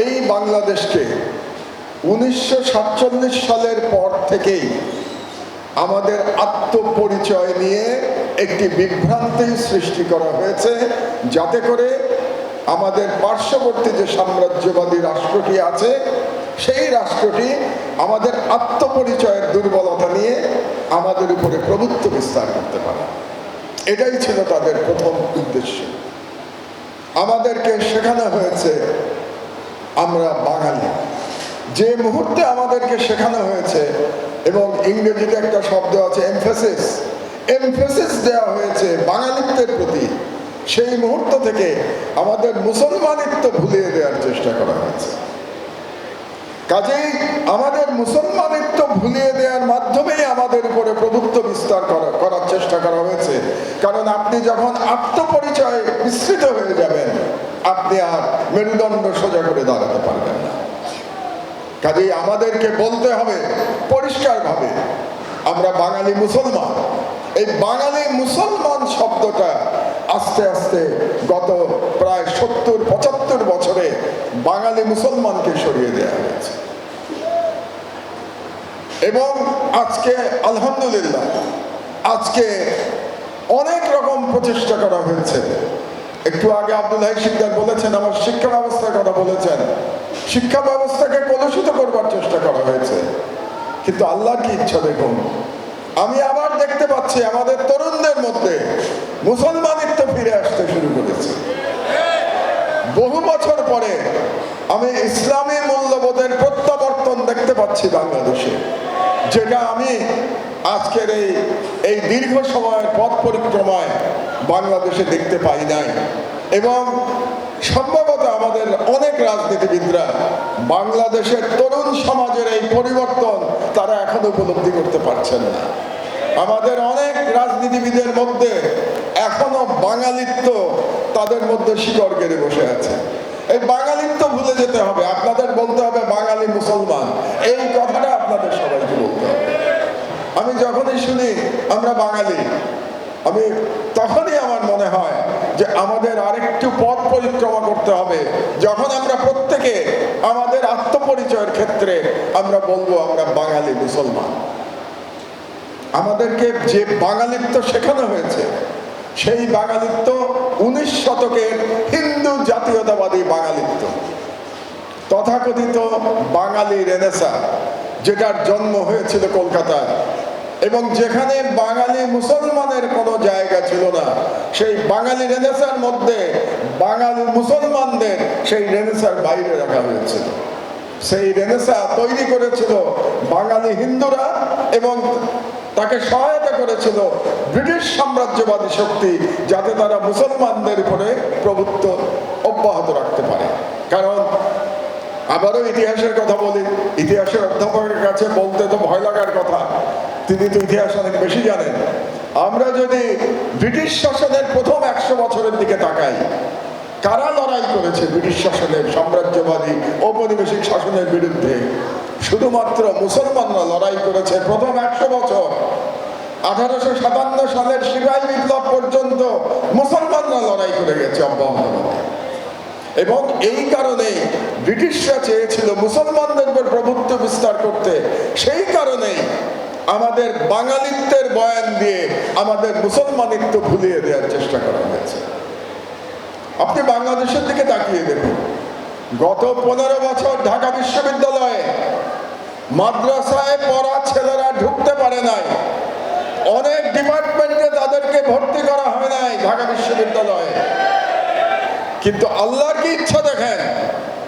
এই বাংলাদেশকে 1947 সালের পর থেকেই আমাদের আত্মপরিচয় নিয়ে একটি বিভ্রান্তি সৃষ্টি করা হয়েছে, যাতে করে আমাদের পার্শ্ববর্তী যে সাম্রাজ্যবাদী রাষ্ট্রটি আছে সেই রাষ্ট্রটি আমাদের আত্মপরিচয়ের দুর্বলতা নিয়ে আমাদের উপরে প্রভুত্ব বিস্তার করতে পারে। এটাই ছিল তাদের প্রথম উদ্দেশ্য। আমাদেরকে শেখানো হয়েছে আমরা বাঙালি। যে মুহূর্তে আমাদেরকে শেখানো হয়েছে, এবং ইংরেজিতে একটা শব্দ আছে এমফেসিস দেওয়া হয়েছে বাঙালিত্বের প্রতি, সেই মুহূর্ত থেকে আমাদের মুসলমানিত্ব ভুলিয়ে দেওয়ার চেষ্টা করা হয়েছে। কাজেই আমাদের মুসলমানিত্ব ভুলিয়ে দেওয়ার মাধ্যমেই আমাদের উপরে প্রভুত্ব বিস্তার করার চেষ্টা করা হয়েছে। কারণ আপনি যখন আত্মপরিচয় বিস্তৃত হয়ে যাবেন, আপনি আর মেরুদণ্ড সোজা করে দাঁড়াতে পারবেন না। কাজেই আমাদেরকে বলতে হবে পরিষ্কারভাবে, আমরা বাঙালি মুসলমান। এই বাঙালি মুসলমান শব্দটা আস্তে আস্তে গত প্রায় 70-75 বছরে বাঙালি মুসলমানকে সরিয়ে দেওয়া হয়েছে। এবং আজকে আলহামদুলিল্লাহ আজকে অনেক রকম প্রচেষ্টা করা হয়েছে। একটু আগে আব্দুল হাই শিকদার বলেছেন, আমার শিক্ষা ব্যবস্থার কথা বলেছেন, শিক্ষা ব্যবস্থাকে কলুষিত করবার চেষ্টা করা হয়েছে। কিন্তু আল্লাহর কি ইচ্ছা দেখুন, আমি আবার দেখতে পাচ্ছি আমাদের তরুণদের মধ্যে মুসলমানিত্ব ফিরে আসতে শুরু করেছে। বহু বছর পরে আমি ইসলামী মূল্যবোধের প্রত্যাবর্তন দেখতে পাচ্ছি বাংলাদেশে, যেটা আমি আজকের এই দীর্ঘ সময়ের পথ পরিক্রমায় বাংলাদেশে দেখতে পাই নাই। এবং সম্ভবত আমাদের অনেক রাজনীতিবিদরা বাংলাদেশের তরুণ সমাজের এই পরিবর্তন তারা এখনো উপলব্ধি করতে পারছেন না। আমাদের অনেক রাজনীতিবিদের মধ্যে এখনো বাঙালিত্ব তাদের মধ্যে শিকড় গেড়ে বসে আছে। এই বাঙালিত্ব ভুলে যেতে হবে। আপনাদের বলতে হবে বাঙালি মুসলমান, এই কথাটা আপনাদের সবাইকে বলতে হবে। আমি যখনই শুনি আমরা বাঙালি, আমি তখনই আমার মনে হয় যে আমাদের আরেকটু পথ পরিক্রমা করতে হবে, যখন আমরা প্রত্যেকে আমাদের আত্মপরিচয়ের ক্ষেত্রে আমরা বলবো আমরা বাঙালি মুসলমান। আমাদেরকে যে বাঙালিত্ব শেখানো হয়েছে সেই বাঙালিত্ব 19 শতকের হিন্দু জাতীয়তাবাদী বাঙালিত্ব, তথাকথিত বাঙালি রেনেসাঁ, যেটার জন্ম হয়েছিল কলকাতায়, এবং যেখানে বাঙালি মুসলমানের কোনো জায়গা ছিল না, সেই বাঙালি রেনেসাঁর মধ্যে বাঙালি মুসলমানদের সেই রেনেসাঁর বাইরে রাখা হয়েছিল। সেই রেনেসাঁ তৈরি করেছিল বাঙালি হিন্দুরা, এবং তাকে সহায়তা করেছিল ব্রিটিশ সাম্রাজ্যবাদী শক্তি, যাতে তারা মুসলমানদের উপরে প্রভুত্ব অব্যাহত রাখতে পারে। কারণ আবারও ইতিহাসের কথা বলি, ইতিহাসের অধ্যাপকের কাছে বলতে তো ভয় লাগার কথা, তিনি তো ইতিহাস অনেক বেশি জানেন। আমরা যদি ব্রিটিশ শাসনের প্রথম 100 বছরের দিকে তাকাই, কারা লড়াই করেছে ব্রিটিশ শাসনের, সাম্রাজ্যবাদী ঔপনিবেশিক শাসনের বিরুদ্ধে? শুধুমাত্র মুসলমানরা লড়াই করেছে প্রথম 100 বছর। 1857 সালের সিপাহী বিপ্লব পর্যন্ত মুসলমানরা লড়াই করে গেছে অব্যাহতভাবে। এবং এই কারণে ব্রিটিশরা চেয়েছিল মুসলমানদের উপর প্রভুত্ব বিস্তার করতে। সেই কারণেই আমাদের বাঙালিত্বের বয়ান দিয়ে আমাদের মুসলমানিত্ব ভুলিয়ে দেওয়ার চেষ্টা করা হয়েছে। আপনি বাংলাদেশের দিকে তাকিয়ে দেখুন, গত 15 বছর ঢাকা বিশ্ববিদ্যালয়ে মাদ্রাসায় পড়া ছেলেরা ঢুকতে পারে নাই। অনেক ডিপার্টমেন্টে তাদেরকে ভর্তি করা হয় নাই ঢাকা বিশ্ববিদ্যালয়ে। কিন্তু আল্লাহর কি ইচ্ছা দেখেন,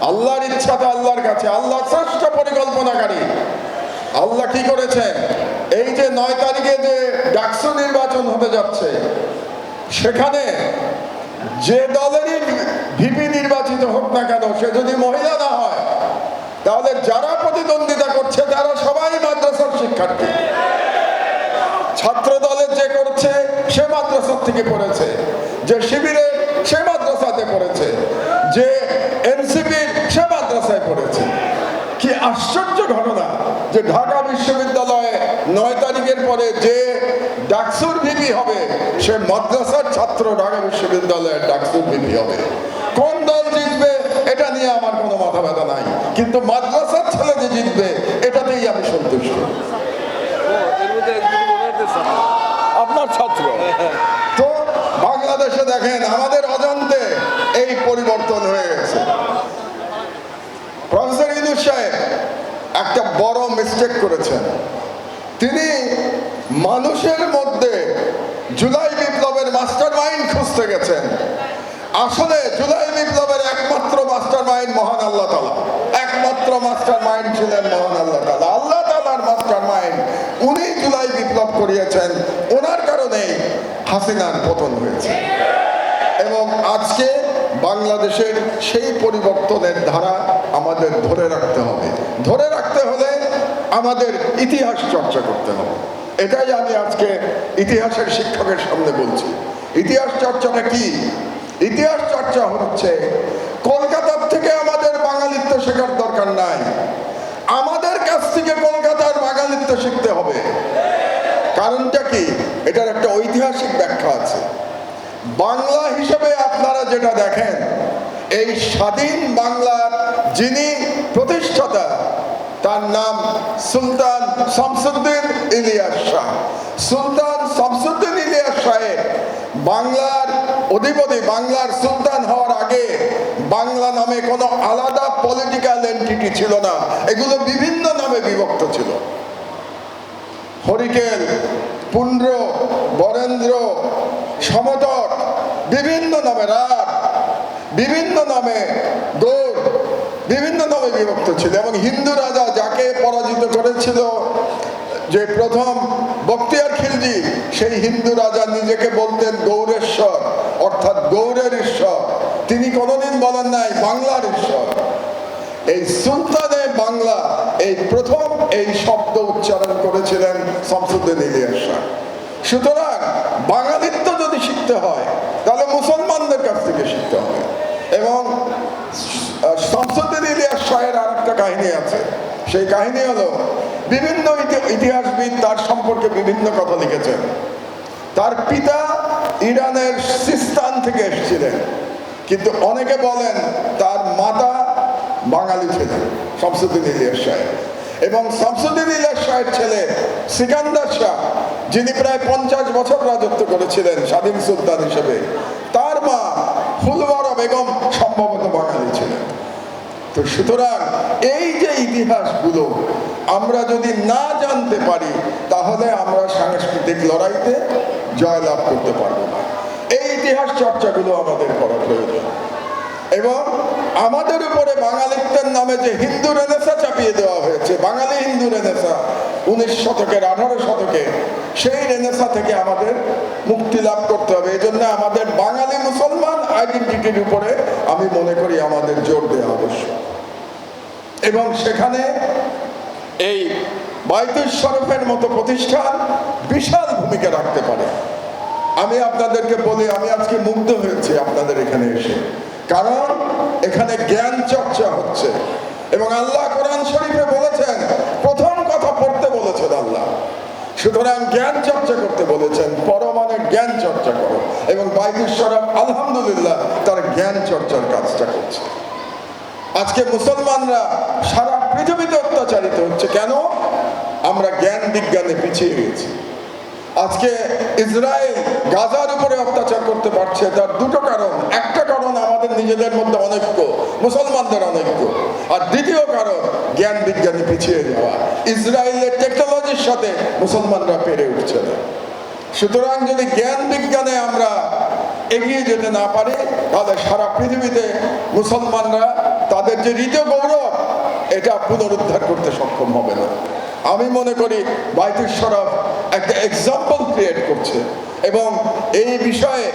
আল্লাহর ইচ্ছা তো আল্লাহর কাছে, আল্লাহ শ্রেষ্ঠ পরিকল্পনাকারী। আল্লাহ কি করেছেন, এই যে 9 তারিখে যে ডাকসু নির্বাচন হতে যাচ্ছে, সেখানে যে দলেরই ভিপি নির্বাচিত হোক না কেন, সে যদি মহিলা না হয়, তাহলে যারা প্রতিদ্বন্দ্বিতা করছে তারা সবাই মাদ্রাসার শিক্ষার্থী। ছাত্র দলের যে করছে সে মাদ্রাসার থেকে পড়েছে, যে শিবিরে সে মাদ্রাসাতে পড়েছে, যে এনসিপির সে মাদ্রাসায় পড়েছে। কি আশ্চর্য ঘটনা যে ঢাকা বিশ্ববিদ্যালয়ে 9 তারিখের পরে যে ডাকসুর ভিপি হবে সে মাদ্রাসার ছাত্র ঢাকা বিশ্ববিদ্যালয়ের ডাকসুর ভিপি হবে। কোন দল জিতবে এটা নিয়ে আমার কোনো মাথা ব্যথা নাই, কিন্তু মাদ্রাসার ছেলে যে জিতবে এটাতেই আমি সন্তুষ্ট। আপনার ছাত্র তো বাংলাদেশে দেখেন আমাদের অজান্তে এই পরিবর্তন হয়ে গেছে। প্রফেসর ইউনূস সাহেব একটা বড় মিস্টেক করেছেন। তিনি মানুষের মধ্যে জুলাই বিপ্লবের মাস্টার মাইন্ড খুঁজতে গেছেন। আসলে জুলাই বিপ্লবের একমাত্র মাস্টার মাইন্ড মহান আল্লাহ তাআলা। একমাত্র মাস্টার মাইন্ড ছিলেন মহান আল্লাহ তাআলা। আল্লাহ তাআলার মাস্টার মাইন্ড উনি জুলাই বিপ্লব করিয়েছেন। ওনার কারণেই হাসিনার পতন হয়েছে। এবং আজকে বাংলাদেশের সেই পরিবর্তনের ধারা আমাদের ধরে রাখতে হবে। ধরে রাখতে হলে আমাদের ইতিহাস চর্চা করতে হবে। এটাই আমি আজকে ইতিহাসের শিক্ষকের সামনে বলছি। ইতিহাস চর্চাটা কি? ইতিহাস চর্চা হচ্ছে কলকাতার থেকে আমাদের বাঙালিত্ব শেখার দরকার নাই, আমাদের কাছ থেকে কলকাতার বাঙালিত্ব শিখতে হবে। কারণটা কি? এটার একটা ঐতিহাসিক ব্যাখ্যা আছে। বাংলা হিসেবে আপনারা যেটা দেখেন, এই স্বাধীন বাংলার যিনি প্রতিষ্ঠাতা তার নাম সুলতান শামসুদ্দিন ইলিয়াস শাহ। সুলতান শামসুদ্দিন ইলিয়াস শাহের বাংলার অধিপতি, বাংলার সুলতান হওয়ার আগে বাংলা নামে কোনো আলাদা পলিটিক্যাল এন্টিটি ছিল না। এগুলো বিভিন্ন নামে বিভক্ত ছিল। হরিকেল, পুন্ড্র, বরেন্দ্র, সমতট, বিভিন্ন নামে রাত, বিভিন্ন নামে গৌড়, বিভিন্ন নামে বিভক্ত ছিল। এবং হিন্দু রাজা যাকে পরাজিত করেছিল, যে প্রথম বখতিয়ার খিলজি, সেই হিন্দু রাজা নিজেকে বলতেন গৌরেশ্বর, অর্থাৎ গৌড়ের ঈশ্বর। তিনি কোনোদিন বলেন নাই বাংলার ঈশ্বর। এই সুলতানে বাংলা এই প্রথম এই শব্দ উচ্চারণ করেছিলেন শামসুদ্দিন ইলিয়াস শাহ। সুতরাং বাঙালিত্ব যদি শিখতে হয় তাহলে মুসলমানদের কাছ থেকে শিখতে হবে। এবং শামসুদ্দিন ইলিয়াস শাহের আর একটা কাহিনী আছে। সেই কাহিনী হলো, বিভিন্ন ইতিহাসবিদ তার সম্পর্কে বিভিন্ন কথা লিখেছেন। তার পিতা ইরানের সিস্তান থেকে এসেছিলেন, কিন্তু অনেকে বলেন তার মাতা বাঙালি ছিলেন, শামসুদ্দিন ইলিয়াস সাহেব। এবং শামসুদ্দিন ইলিয়াস সাহেব ছেলে সিকান্দার শাহ, যিনি প্রায় 50 বছর রাজত্ব করেছিলেন স্বাধীন সুলতান হিসেবে, তার মা ফুলওয়ারা বেগম সম্ভবত বাঙালি ছিলেন। তো সুতরাং এই যে ইতিহাসগুলো আমরা যদি না জানতে পারি তাহলে আমরা সাংস্কৃতিক লড়াইতে জয়লাভ করতে পারবো না। এই ইতিহাস চর্চাগুলো আমাদের করা প্রয়োজন। এবং আমাদের উপরে বাঙালিত্বের নামে যে হিন্দু রেনেসা চাপিয়ে দেওয়া হয়েছে, বাঙালি হিন্দু রেনেসা 19 শতকের 18 শতকে, সেই রেনেসা থেকে আমাদের মুক্তি লাভ করতে হবে। এই জন্য আমাদের বাঙালি মুসলমান আইডেন্টিটির উপরে আমি মনে করি আমাদের জোর দেওয়া আবশ্যক। এবং সেখানে এই বায়তুল শরফের মতো প্রতিষ্ঠান বিশাল ভূমিকা রাখতে পারে। আমি আপনাদেরকে বলি, আমি আজকে মুগ্ধ হয়েছি আপনাদের এখানে এসে, কারণ এখানে জ্ঞান চর্চা হচ্ছে। এবং আল্লাহ কোরআন শরীফে বলেছেন, প্রথম কথা পড়তে বলেছেন আল্লাহ। সুতরাং জ্ঞান চর্চা করতে বলেছেন, পরমাণে জ্ঞান চর্চা করো। এবং বায়তুল শরফ আলহামদুলিল্লাহ তার জ্ঞান চর্চার কাজটা করছে। আজকে মুসলমানরা সারা পৃথিবীতে অত্যাচারিত হচ্ছে। কেন? আমরা জ্ঞান বিজ্ঞানে পিছিয়ে গেছি। আজকে ইসরায়েল গাজার উপরে অত্যাচার করতে পারছে, তার দুটো কারণ। একটা কারণ আমাদের নিজেদের মধ্যে অনৈক্য, মুসলমানদের অনৈক্য। আর দ্বিতীয় কারণ জ্ঞান বিজ্ঞানে পিছিয়ে যাওয়া। ইসরায়েলের টেকনোলজির সাথে মুসলমানরা পেরে উঠছে না। সুতরাং যদি জ্ঞান বিজ্ঞানে আমরা এগিয়ে যেতে না পারি তাহলে সারা পৃথিবীতে মুসলমানরা তাদের যে হৃদ গৌরব এটা পুনরুদ্ধার করতে সক্ষম হবে না। আমি মনে করি বায়তুল শরফ একটা এক্সাম্পল ক্রিয়েট করছে। এবং এই বিষয়ে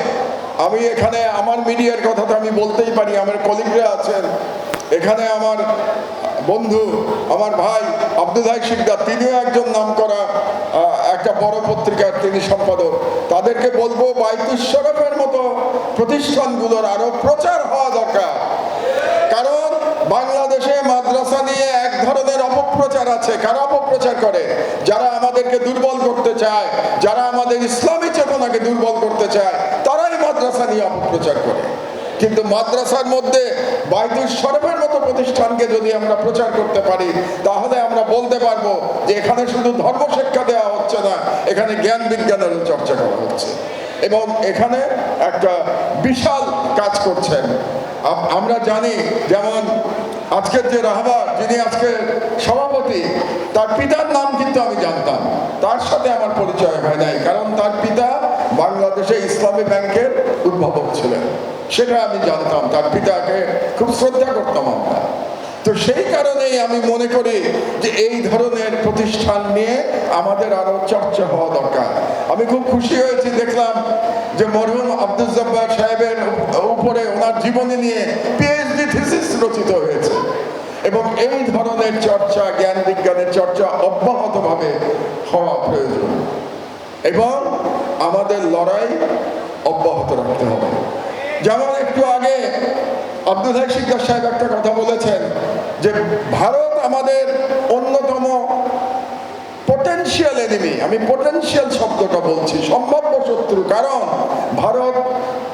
আমি এখানে আমার মিডিয়ার কথা তো আমি বলতেই পারি, আমার কলিগরা আছেন এখানে, আমার বন্ধু, আমার ভাই আব্দুল হাই শিকদার, তিনিও একজন নামকরা একটা বড় পত্রিকার তিনি সম্পাদক। তাদেরকে বলবো বায়তুল শরফের মতো প্রতিষ্ঠানগুলোর আরো প্রচার হওয়া দরকার। কারণ বাংলাদেশে মাদ্রাসা নিয়ে এক ধরনের অপপ্রচার আছে। কারা অপপ্রচার করে? যারা আমাদেরকে দুর্বল করতে চায়, যারা আমাদের ইসলামী চেতনাকে দুর্বল করতে চায়, তারাই মাদ্রাসা নিয়ে অপপ্রচার করে। কিন্তু মাদ্রাসার মধ্যে বাইতুল শরফের মতো প্রতিষ্ঠানকে যদি আমরা প্রচার করতে পারি, তাহলে আমরা বলতে পারবো যে এখানে শুধু ধর্ম শিক্ষা দেওয়া হচ্ছে না, এখানে জ্ঞান বিজ্ঞানের চর্চা করা হচ্ছে এবং এখানে একটা বিশাল কাজ করছেন। আমরা জানি, যেমন আজকের যে রাহবার, যিনি আজকে সভাপতি, তার পিতার নাম কিন্তু আমি জানতাম, তার সাথে আমার পরিচয় হয় নাই, কারণ তার পিতা বাংলাদেশে ইসলামী ব্যাংকের উদ্ভাবক ছিলেন, সেটা আমি জানতাম। তার পিতাকে খুব শ্রদ্ধা করতাম আমরা। তো সেই কারণেই আমি মনে করি যে এই ধরনের প্রতিষ্ঠান নিয়ে আমাদের আরো চর্চা হওয়া দরকার। আমি খুব খুশি হয়েছি, দেখলাম যে মরহুম আব্দুল জব্বার সাহেবের উপরে ওনার জীবনী নিয়ে পিএইচডি থিসিস রচিত হয়েছে এবং এই ধরনের চর্চা, জ্ঞান বিজ্ঞানের চর্চা অব্যাহতভাবে হওয়া প্রয়োজন এবং আমাদের লড়াই অব্যাহত রাখতে হবে। যেমন একটু আগে আব্দুল হাই শিকদার সাহেব একটা কথা বলেছেন যে ভারত আমাদের অন্যতম পটেনশিয়াল এনিমি। আমি পটেনশিয়াল শব্দটা বলছি, সম্ভাব্য শত্রু, কারণ ভারত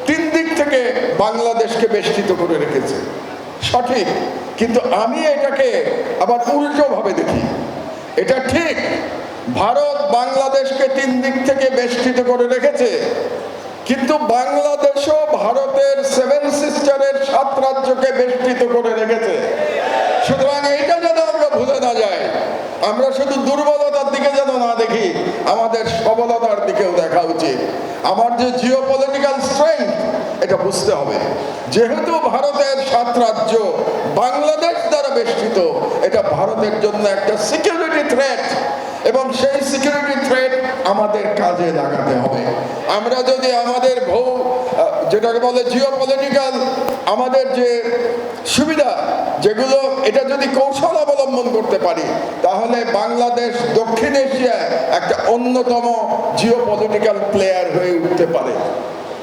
3 দিক থেকে বাংলাদেশকে বেষ্টিত করে রেখেছে, সঠিক, কিন্তু আমি এটাকে আবার উল্টো ভাবে দেখি। এটা ঠিক, ভারত বাংলাদেশকে 3 দিক থেকে বেষ্টিত করে রেখেছে, কিন্তু বাংলাদেশও ভারতের 7 সিস্টারের 7 রাজ্যকে বেষ্টিত করে রেখেছে। সুতরাং এইটা যেন আমরা ভুলে না যাই, আমরা শুধু দুর্বলতার দিকে যেন না দেখি, আমাদের সবলতার দিকেও দেখা উচিত। আমার যে জিওপলিটিক্যাল স্ট্রেংথ, এটা বুঝতে হবে। যেহেতু ভারতের 7 রাজ্য বাংলাদেশ দ্বারা বেষ্টিত, এটা ভারতের জন্য একটা সিকিউরিটি থ্রেট এবং সেই সিকিউরিটি থ্রেট আমাদের কাজে লাগাতে হবে। আমরা যদি আমাদের যেটাকে বলে জিওপলিটিক্যাল আমাদের যে সুবিধা, যেগুলো, এটা যদি কৌশল অবলম্বন করতে পারি, তাহলে বাংলাদেশ দক্ষিণ এশিয়ায় একটা অন্যতম জিওপলিটিক্যাল প্লেয়ার হয়ে উঠতে পারে।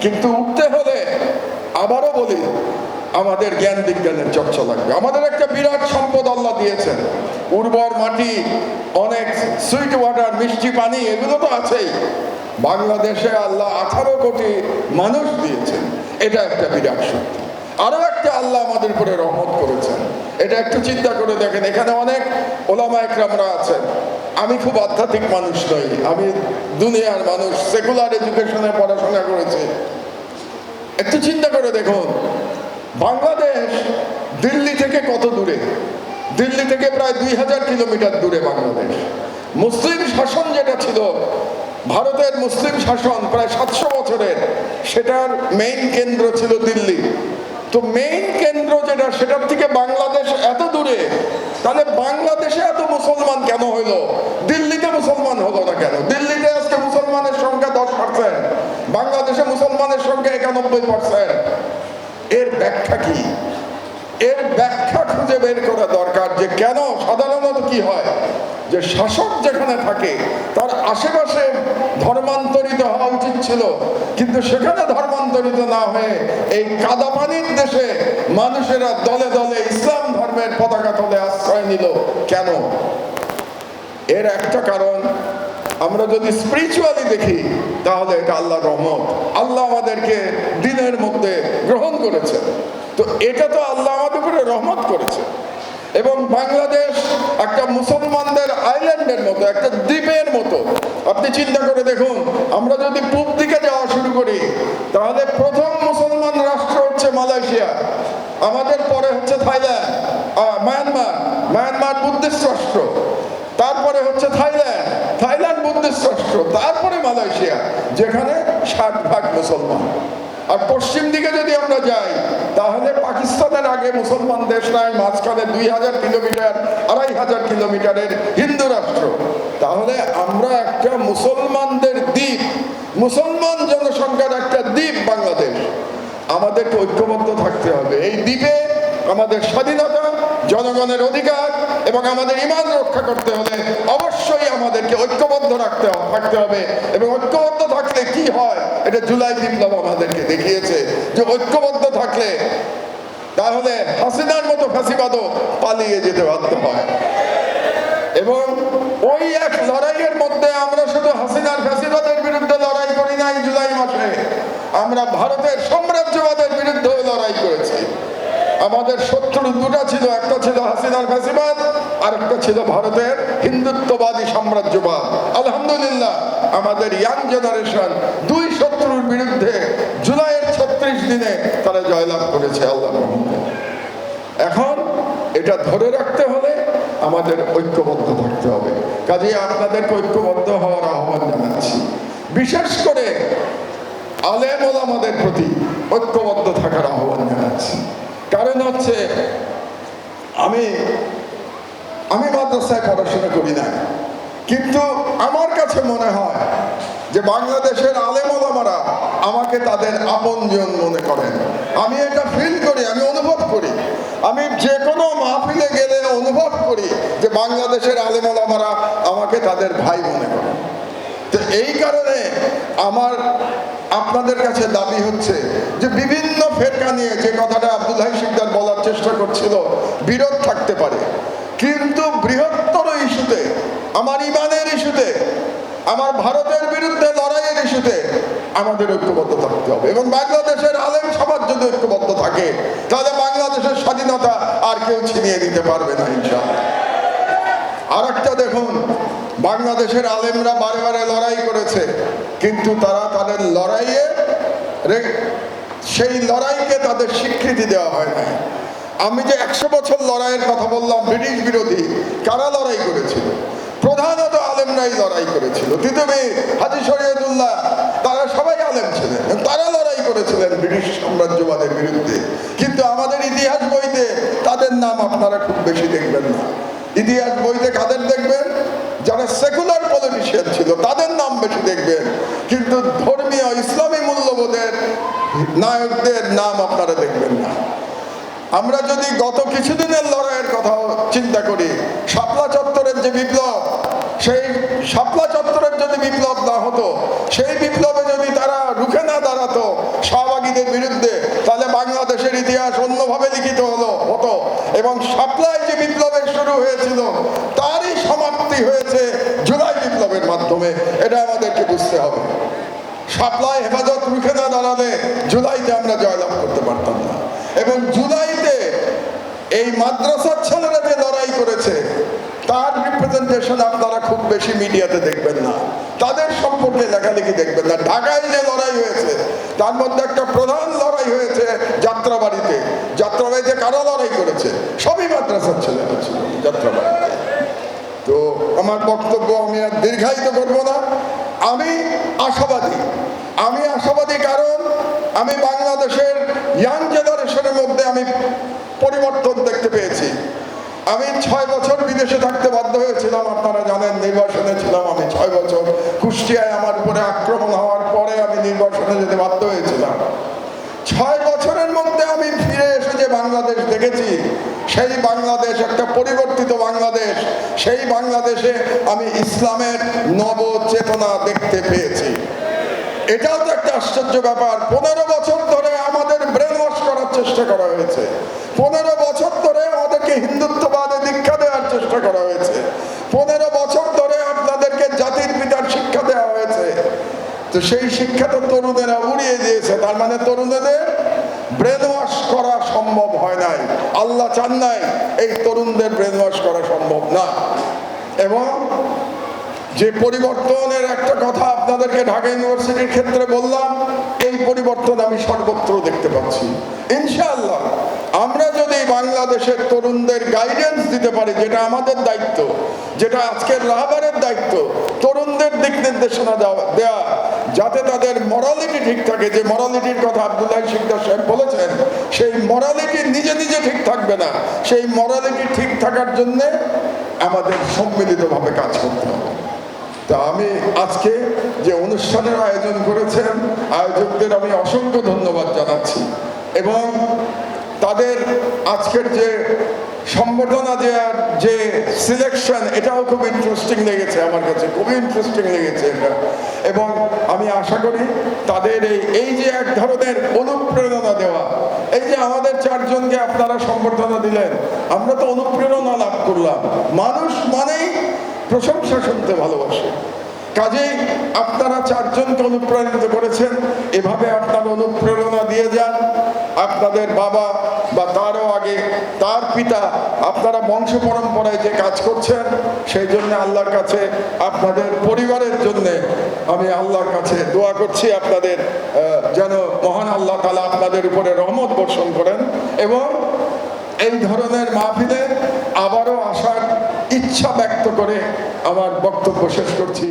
কিন্তু উঠতে হলে আবারও বলি, আমাদের জ্ঞান বিজ্ঞানের চর্চা লাগবে। আমাদের একটা বিরাট সম্পদ আল্লাহ দিয়েছেন, উর্বর মাটি, অনেক সুইট ওয়াটার, মিষ্টি পানি, এগুলো তো আছেই। বাংলাদেশে আল্লাহ 18 কোটি মানুষ দিয়েছেন, এটা একটা বিরাট শক্তি। আরো একটা আল্লাহ আমাদের উপরে রহমত করেছেন, এটা একটু চিন্তা করে দেখেন। এখানে অনেক ওলামা একরামরা আছেন। আমি খুব আধ্যাত্মিক মানুষ নই, আমি দুনিয়ার মানুষ, সেকুলার এডুকেশনে পড়াশোনা করেছি। একটু চিন্তা করে দেখুন, বাংলাদেশ দিল্লি থেকে কত দূরে? দিল্লি থেকে প্রায় 2000 কিলোমিটার দূরে বাংলাদেশ। মুসলিম শাসন যেটা ছিল, ভারতের মুসলিম শাসন প্রায় 700 বছরের, সেটার মেইন কেন্দ্র ছিল দিল্লি। তো মেইন কেন্দ্র যেটা, সেটার থেকে বাংলাদেশ এত দূরে, তাহলে বাংলাদেশে এত মুসলমান কেন হইলো, দিল্লিতে মুসলমান হলো না কেন? দিল্লিতে আজকে মুসলমানের সংখ্যা 10%, বাংলাদেশে মুসলমানের সংখ্যা 91%। এর ব্যাখ্যা কি? এর ব্যাখ্যা খুঁজে বের করা দরকার যে কেন সাধারণত কি হয়, যে শাসক যেখানে থাকে তার আশেপাশে ধর্মান্তরিত হওয়া উচিত ছিল, কিন্তু সেখানে ধর্মান্তরিত না হয়ে এই কাদাপানির দেশে মানুষেরা দলে দলে ইসলাম ধর্মের পতাকা তলে আশ্রয় নিল কেন? এর একটা কারণ, আমরা যদি স্পিরিচুয়ালি দেখি, তাহলে এটা আল্লাহর রহমত। আল্লাহ আমাদেরকে দিনের মধ্যে গ্রহণ করেছে, তো এটা তো আল্লাহ আমাদের উপরে রহমত করেছে। এবং বাংলাদেশ একটা মুসলমানদের আইল্যান্ডের মতো, একটা দ্বীপের মতো। আপনি চিন্তা করে দেখুন, আমরা যদি পূব দিকে যাওয়া শুরু করি, তাহলে প্রথম মুসলমান রাষ্ট্র হচ্ছে মালয়েশিয়া, আমাদের পরে হচ্ছে থাইল্যান্ড, মায়ানমার বুদ্ধিস্ট রাষ্ট্র, তারপরে হচ্ছে থাইল্যান্ড বুদ্ধিস্ট রাষ্ট্র, তারপরে মালয়েশিয়া, যেখানে 60% মুসলমান। আর পশ্চিম দিকে যদি আমরা যাই, তাহলে পাকিস্তানের আগে মুসলমান দেশ নাই, মাঝখানে 2000 কিলোমিটার 2500 কিলোমিটারের হিন্দু রাষ্ট্র। তাহলে আমরা একটা মুসলমানদের দ্বীপ, মুসলমান জনসংখ্যার একটা দ্বীপ বাংলাদেশ। আমাদেরকে ঐক্যবদ্ধ থাকতে হবে। এই দ্বীপে আমাদের স্বাধীনতা, জনগণের অধিকার এবং আমাদের ঈমান রক্ষা করতে হলে অবশ্যই আমাদেরকে ঐক্যবদ্ধ থাকতে হবে। এবং ঐক্যবদ্ধ থাকলে কি হয়, এটা জুলাই বিপ্লব আমাদেরকে দেখিয়েছে যে ঐক্যবদ্ধ থাকলে তাহলে হাসিনার মতো ফ্যাসিবাদও পালিয়ে যেতে বাধ্য হয়। এবং ওই এক লড়াইয়ের মধ্যে আমরা শুধু হাসিনার ফ্যাসিবাদের বিরুদ্ধে লড়াই করি নাই জুলাই মাসে, আমরা ভারতের সাম্রাজ্যবাদের বিরুদ্ধে লড়াই লড়াই করেছি। আমাদের শত্রু দুটা ছিল, একটা ছিল হাসিনার ফ্যাসিবাদ, আর একটা ছিল ভারতের হিন্দুত্ববাদী সাম্রাজ্যবাদ। আলহামদুলিল্লাহ আমাদের ইয়াং জেনারেশন দুই শত্রুর বিরুদ্ধে জুলাইয়ের 36 দিনে তারা জয়লাভ করেছে আল্লাহর রহমতে। এখন এটা ধরে রাখতে হলে আমাদের ঐক্যবদ্ধ থাকতে হবে। কাজেই আপনাদেরকে ঐক্যবদ্ধ হওয়ার আহ্বান জানাচ্ছি। বিশেষ করে আলেম ওলামাদের প্রতি ঐক্যবদ্ধ থাকার আহ্বান জানাচ্ছি। কারণ হচ্ছে আমি মাদ্রাসায় পড়াশোনা করি না, কিন্তু আমার কাছে মনে হয় যে বাংলাদেশের আলেম ওলামারা আমাকে তাদের আপনজন মনে করেন। আমি এটা ফিল করি, আমি অনুভব করি। আমি যে কোনো মাহফিলে গেলে অনুভব করি যে বাংলাদেশের আলেম ওলামারা আমাকে তাদের ভাই মনে করেন। তো এই কারণে আমার আপনাদের কাছে দাবি হচ্ছে যে বিভিন্ন ফেরকা নিয়ে যে কথাটা আব্দুল হাই শিকদার বলার চেষ্টা করছিল, বিরোধ থাকতে পারে, কিন্তু বৃহত্তর ইস্যুতে, আমার ইমানের ইস্যুতে, আমার ভারতের বিরুদ্ধে লড়াইয়ের ইস্যুতে আমাদের ঐক্যবদ্ধ থাকতে হবে। এবং বাংলাদেশের আলেম সমাজ যদি ঐক্যবদ্ধ থাকে তাহলে বাংলাদেশের স্বাধীনতা আর কেউ ছিনিয়ে নিতে পারবে না ইনশাআল্লাহ। আর একটা দেখুন, বাংলাদেশের আলেমরা বারে বারে লড়াই করেছে, কিন্তু তারা তাদের লড়াইয়ে সেই লড়াইকে তাদের স্বীকৃতি দেওয়া হয় না। আমি যে 100 বছর লড়াইয়ের কথা বললাম, ব্রিটিশ বিরোধী, কারা লড়াই করেছিল? প্রধানত আলেমরাই লড়াই করেছিল। তিতুমির, হাজী শরীয়তুল্লাহ, তারা সবাই আলেম ছিলেন, তারা লড়াই করেছিলেন ব্রিটিশ সাম্রাজ্যবাদের বিরুদ্ধে। কিন্তু আমাদের ইতিহাস বইতে তাদের নাম আপনারা খুব বেশি দেখবেন না। ইতিহাস বইতে কাদের দেখবেন? যারা সেকুলার পলিটিশিয়ান ছিল তাদের নাম বেশি দেখবেন, কিন্তু ধর্মীয় ইসলামী মূল্যবোধের নায়কদের নাম আপনারা দেখবেন না। আমরা যদি গত কিছুদিনের লড়াইয়ের কথা চিন্তা করি, শাপলা চত্বরের যে বিপ্লব, সেই শাপলা চত্বরের যদি বিপ্লব না হতো, সেই বিপ্লবে যদি তারা রুখে না দাঁড়াতো শাহবাগীদের বিরুদ্ধে, তাহলে বাংলাদেশের ইতিহাস অন্যভাবে লিখিত হতো। এবং শাপলায় যে বিপ্লবের শুরু হয়েছিল তারই সমাপ্তি হয়েছে জুলাই বিপ্লবের মাধ্যমে। এটা আমাদেরকে বুঝতে হবে। শাপলায় হেফাজত রুখে না দাঁড়ালে জুলাইতে আমরা জয়লাভ করতে পারতাম না। এবং জুলাইতে এই মাদ্রাসার ছেলেরা যে লড়াই করেছে তার রিপ্রেজেন্টেশন আপনারা খুব বেশি মিডিয়াতে দেখবেন না, তাদের সম্পর্কে লেখালেখি দেখবেন না। ঢাকায় যে লড়াই হয়েছে তার মধ্যে একটা প্রধান লড়াই হয়েছে যাত্রাবাড়িতে। যাত্রাবাড়িতে কারা লড়াই করেছে? সবই মাদ্রাসার ছেলেরা ছিল যাত্রাবাড়িতে। তো আমার বক্তব্য আমি আর দীর্ঘায়িত করব না। আমি আশাবাদী কারণ আমি বাংলাদেশের ইয়াং জেনারেশনের মধ্যে আমি পরিবর্তন দেখতে পেয়েছি। আমি 6 বছর বিদেশে থাকতে বাধ্য হয়েছিলাম, আপনারা জানেন নির্বাসনে ছিলাম আমি 6 বছর। কুষ্টিয়ায় আমার উপরে আক্রমণ হওয়ার পরে আমি নির্বাসনে যেতে বাধ্য হয়েছিলাম। 6 বছরের মধ্যে আমি ফিরে এসে যে বাংলাদেশ দেখেছি, সেই বাংলাদেশ একটা পরিবর্তিত বাংলাদেশ। সেই বাংলাদেশে আমি ইসলামের নব চেতনা দেখতে পেয়েছি। এটাও তো একটা আশ্চর্য ব্যাপার। 15 বছর ধরে আমাদের ব্রেন ওয়াশ করার চেষ্টা করা হয়েছে। 15 বছর ধরে আমাদেরকে হিন্দুত্ববাদে দীক্ষা দেওয়ার চেষ্টা করা হয়েছে। 15 বছর ধরে আপনাদেরকে জাতির পিতার শিক্ষা দেওয়া হয়েছে। তো সেই শিক্ষা তো তরুণেরা উড়িয়ে দিয়েছে। তার মানে তরুণদের ব্রেন ওয়াশ করা সম্ভব হয় নাই। আল্লাহ চান নাই এই তরুণদের ব্রেন ওয়াশ করা সম্ভব না। এবং যে পরিবর্তনের একটা কথা আপনাদেরকে ঢাকা ইউনিভার্সিটির ক্ষেত্রে বললাম, এই পরিবর্তন আমি সর্বত্র দেখতে পাচ্ছি। ইনশাআল্লাহ আমরা যদি বাংলাদেশের তরুণদের গাইডেন্স দিতে পারি, যেটা আমাদের দায়িত্ব, যেটা আজকের রাহবারের দায়িত্ব, তরুণদের দিক নির্দেশনা দেওয়া, যাতে তাদের মরালিটি ঠিক থাকে। যে মরালিটির কথা আব্দুল হাই শিকদার সাহেব বলেছেন, সেই মরালিটি নিজে নিজে ঠিক থাকবে না। সেই মরালিটি ঠিক থাকার জন্যে আমাদের সম্মিলিতভাবে কাজ করতে হবে। তা আমি আজকে যে অনুষ্ঠানের আয়োজন করেছেন, আয়োজকদের আমি অসংখ্য ধন্যবাদ জানাচ্ছি। এবং তাদের আজকের যে সম্বর্ধনা দেওয়ার যে সিলেকশন, এটাও খুব ইন্টারেস্টিং লেগেছে আমার কাছে, খুবই ইন্টারেস্টিং লেগেছে এটা। এবং আমি আশা করি তাদের এই যে এক ধরনের অনুপ্রেরণা দেওয়া, এই যে আমাদের 4 জনকে আপনারা সম্বর্ধনা দিলেন, আমরা তো অনুপ্রেরণা লাভ করলাম। মানুষ মানেই প্রশংসা শুনতে ভালোবাসে। কাজেই আপনারা 4 জনকে অনুপ্রাণিত করেছেন, এভাবে আপনারা অনুপ্রেরণা দিয়ে যান। আপনাদের বাবা বা তারও আগে তার পিতা, আপনারা বংশ পরম্পরায় যে কাজ করছেন, সেই জন্য আল্লাহর কাছে আপনাদের পরিবারের জন্য আমি আল্লাহর কাছে দোয়া করছি, আপনাদের যেন মহান আল্লাহ তাআলা আপনাদের উপরে রহমত বর্ষণ করেন এবং এই ধরনের মাহফিলে আবারও আসার ইচ্ছা ব্যক্ত করে আমার বক্তব্য শেষ করছি।